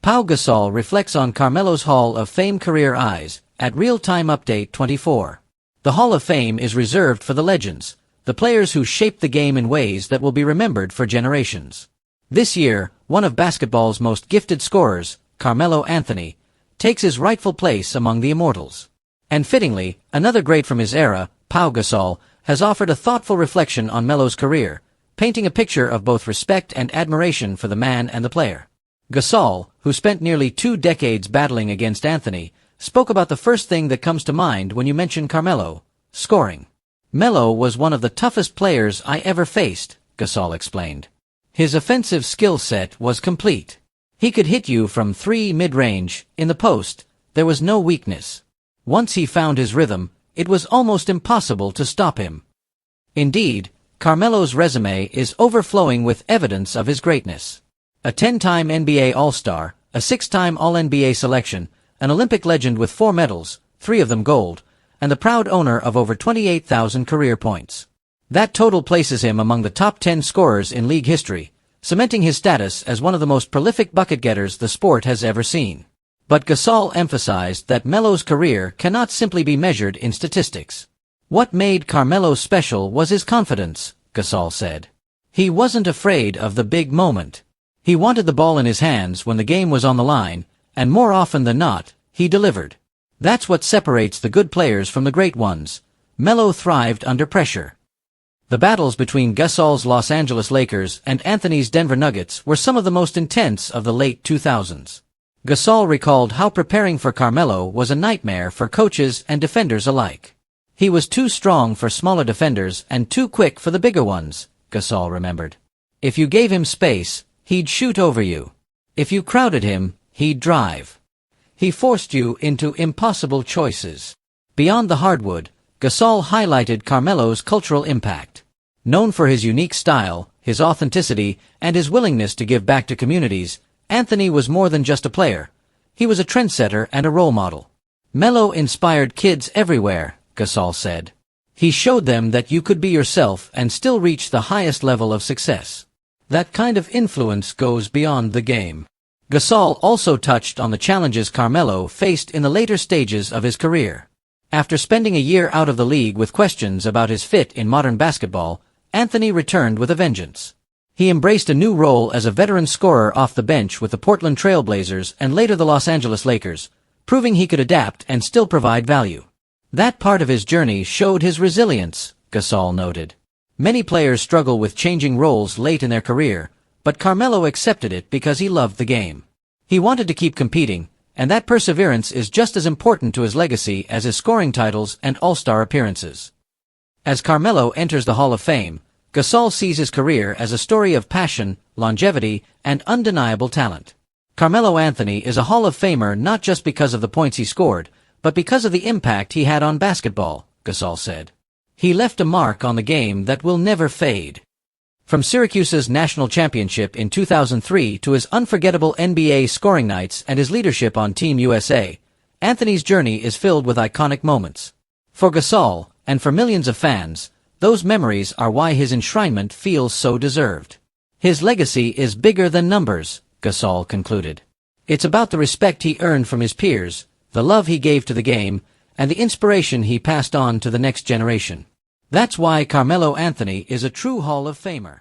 Pau Gasol reflects on Carmelo's Hall of Fame career eyes, at Real-Time Update 24. The Hall of Fame is reserved for the legends, the players who shaped the game in ways that will be remembered for generations. This year, one of basketball's most gifted scorers, Carmelo Anthony, takes his rightful place among the immortals. And fittingly, another great from his era, Pau Gasol, has offered a thoughtful reflection on Melo's career, painting a picture of both respect and admiration for the man and the player. Gasol, who spent nearly 2 decades battling against Anthony, spoke about the first thing that comes to mind when you mention Carmelo: scoring. "Melo was one of the toughest players I ever faced," Gasol explained. "His offensive skill set was complete. He could hit you from 3 mid-range, in the post, there was no weakness. Once he found his rhythm, it was almost impossible to stop him." Indeed, Carmelo's resume is overflowing with evidence of his greatness. A 10-time NBA All-Star, a 6-time All-NBA selection, an Olympic legend with 4 medals, 3 of them gold, and the proud owner of over 28,000 career points. That total places him among the top 10 scorers in league history, cementing his status as one of the most prolific bucket-getters the sport has ever seen. But Gasol emphasized that Melo's career cannot simply be measured in statistics. "What made Carmelo special was his confidence," Gasol said. "He wasn't afraid of the big moment. He wanted the ball in his hands when the game was on the line, and more often than not, he delivered. That's what separates the good players from the great ones. Melo thrived under pressure." The battles between Gasol's Los Angeles Lakers and Anthony's Denver Nuggets were some of the most intense of the late 2000s. Gasol recalled how preparing for Carmelo was a nightmare for coaches and defenders alike. "He was too strong for smaller defenders and too quick for the bigger ones," Gasol remembered. "If you gave him space, he'd shoot over you. If you crowded him, he'd drive. He forced you into impossible choices." Beyond the hardwood, Gasol highlighted Carmelo's cultural impact. Known for his unique style, his authenticity, and his willingness to give back to communities, Anthony was more than just a player. He was a trendsetter and a role model. "Melo inspired kids everywhere," Gasol said. "He showed them that you could be yourself and still reach the highest level of success. That kind of influence goes beyond the game." Gasol also touched on the challenges Carmelo faced in the later stages of his career. After spending a year out of the league with questions about his fit in modern basketball, Anthony returned with a vengeance. He embraced a new role as a veteran scorer off the bench with the Portland Trail Blazers and later the Los Angeles Lakers, proving he could adapt and still provide value. "That part of his journey showed his resilience," Gasol noted. "Many players struggle with changing roles late in their career, but Carmelo accepted it because he loved the game. He wanted to keep competing, and that perseverance is just as important to his legacy as his scoring titles and All-Star appearances." As Carmelo enters the Hall of Fame, Gasol sees his career as a story of passion, longevity, and undeniable talent. Carmelo Anthony is a Hall of Famer not just because of the points he scored, but because of the impact he had on basketball, Gasol said. "He left a mark on the game that will never fade." From Syracuse's national championship in 2003 to his unforgettable NBA scoring nights and his leadership on Team USA, Anthony's journey is filled with iconic moments. For Gasol, and for millions of fans, those memories are why his enshrinement feels so deserved. "His legacy is bigger than numbers," Gasol concluded. "It's about the respect he earned from his peers, the love he gave to the game, and the inspiration he passed on to the next generation. That's why Carmelo Anthony is a true Hall of Famer."